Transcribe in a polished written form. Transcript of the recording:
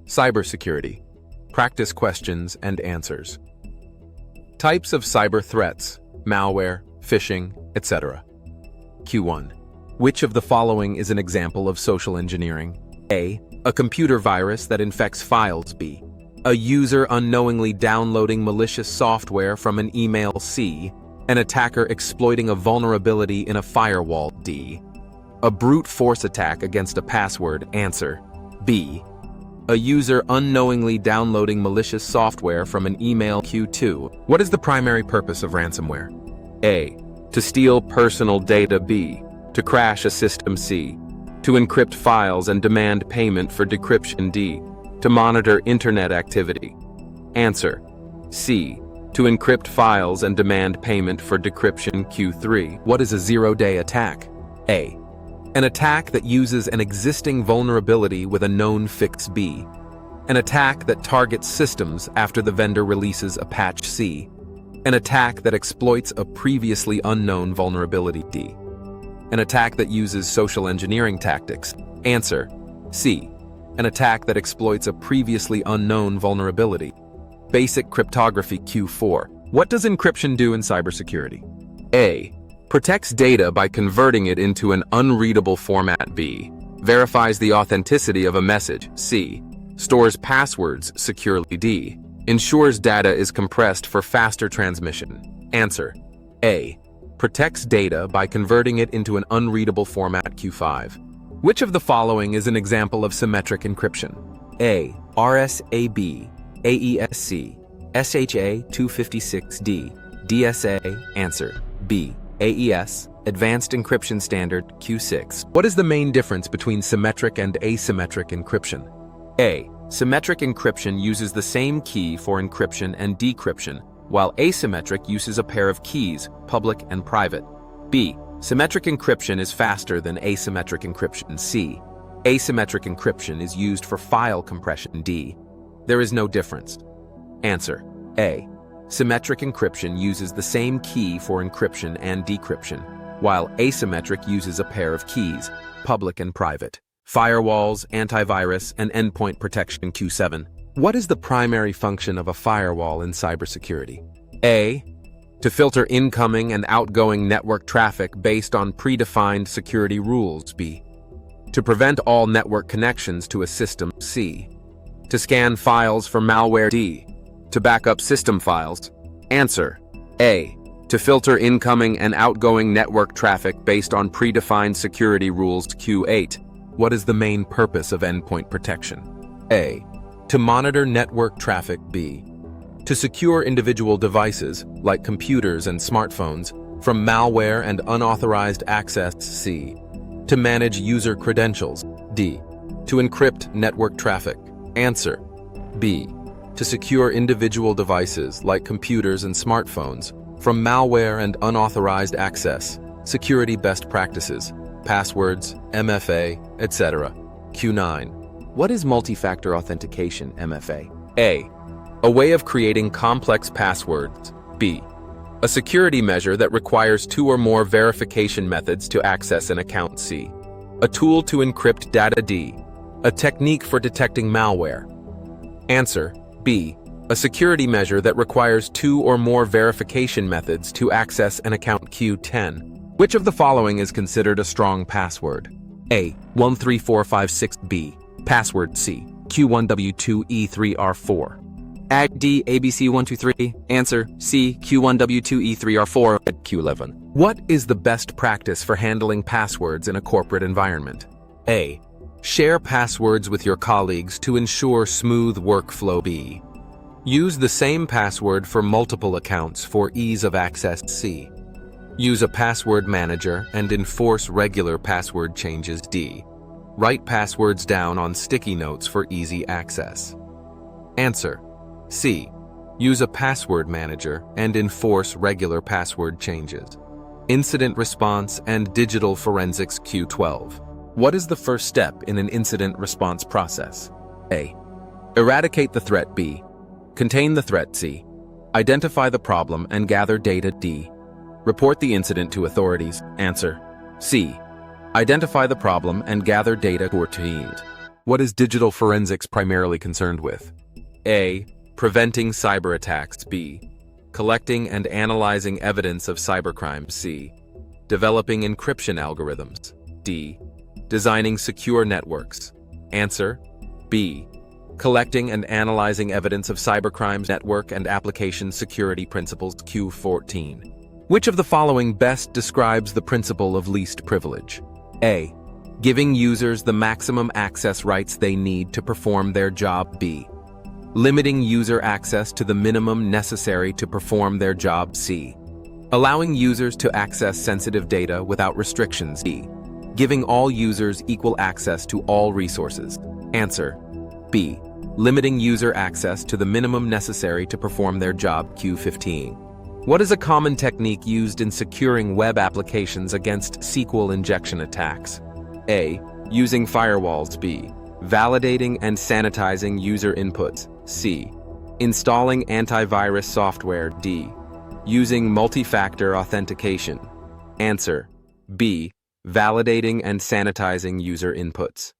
Cybersecurity. Practice questions and answers. Types of cyber threats: malware, phishing, etc. Q1. Which of the following is an example of social engineering? A. A computer virus that infects files. B. A user unknowingly downloading malicious software from an email. C. An attacker exploiting a vulnerability in a firewall. D. A brute force attack against a password. Answer. B. A user unknowingly downloading malicious software from an email. Q2. What is the primary purpose of ransomware? A. To steal personal data. B. To crash a system. C. To encrypt files and demand payment for decryption. D. To monitor internet activity. Answer. C. To encrypt files and demand payment for decryption. Q3. What is a zero-day attack? A. An attack that uses an existing vulnerability with a known fix. B. An attack that targets systems after the vendor releases a patch. C. An attack that exploits a previously unknown vulnerability. D. An attack that uses social engineering tactics. Answer. C. An attack that exploits a previously unknown vulnerability. Basic cryptography. Q4. What does encryption do in cybersecurity? A. Protects data by converting it into an unreadable format. B. Verifies the authenticity of a message. C. Stores passwords securely. D. Ensures data is compressed for faster transmission. Answer. A. Protects data by converting it into an unreadable format. Q5. Which of the following is an example of symmetric encryption? A. RSAB, AESC, SHA-256D, DSA. Answer. B. AES, Advanced Encryption Standard. Q6. What is the main difference between symmetric and asymmetric encryption? A. Symmetric encryption uses the same key for encryption and decryption, while asymmetric uses a pair of keys, public and private. B. Symmetric encryption is faster than asymmetric encryption. C. Asymmetric encryption is used for file compression. D. There is no difference. Answer. A. Symmetric encryption uses the same key for encryption and decryption, while asymmetric uses a pair of keys, public and private. Firewalls, antivirus, and endpoint protection. Q7. What is the primary function of a firewall in cybersecurity? A. To filter incoming and outgoing network traffic based on predefined security rules. B. To prevent all network connections to a system. C. To scan files for malware. D. To back up system files. Answer. A. To filter incoming and outgoing network traffic based on predefined security rules. Q8. What is the main purpose of endpoint protection? A. To monitor network traffic. B. To secure individual devices, like computers and smartphones, from malware and unauthorized access. C. To manage user credentials. D. To encrypt network traffic. Answer. B. To secure individual devices, like computers and smartphones, from malware and unauthorized access. Security best practices, passwords, MFA, etc. Q9. What is multi-factor authentication, MFA? A. A way of creating complex passwords. B. A security measure that requires 2 or more verification methods to access an account. C. A tool to encrypt data. D. A technique for detecting malware. Answer. B. A security measure that requires 2 or more verification methods to access an account. Q10. Which of the following is considered a strong password? A. 13456B. Password. C. Q1W2E3R4. D. ABC123. Answer. C. Q1W2E3R4. Q11. What is the best practice for handling passwords in a corporate environment? A. Share passwords with your colleagues to ensure smooth workflow. B. Use the same password for multiple accounts for ease of access. C. Use a password manager and enforce regular password changes. D. Write passwords down on sticky notes for easy access. Answer. C. Use a password manager and enforce regular password changes. Incident response and digital forensics. Q12. What is the first step in an incident response process? A. Eradicate the threat. B. Contain the threat. C. Identify the problem and gather data. D. Report the incident to authorities. Answer. C. Identify the problem and gather data pertinent. What is digital forensics primarily concerned with? A. Preventing cyber attacks. B. Collecting and analyzing evidence of cybercrime. C. Developing encryption algorithms. D. Designing secure networks. Answer: B. Collecting and analyzing evidence of cybercrimes, network and application security principles. Q14. Which of the following best describes the principle of least privilege? A. Giving users the maximum access rights they need to perform their job. B. Limiting user access to the minimum necessary to perform their job. C. Allowing users to access sensitive data without restrictions. D. Giving all users equal access to all resources. Answer: B. Limiting user access to the minimum necessary to perform their job. Q15. What is a common technique used in securing web applications against SQL injection attacks? A. Using firewalls. B. Validating and sanitizing user inputs. C. Installing antivirus software. D. Using multi-factor authentication. Answer: B. Validating and sanitizing user inputs.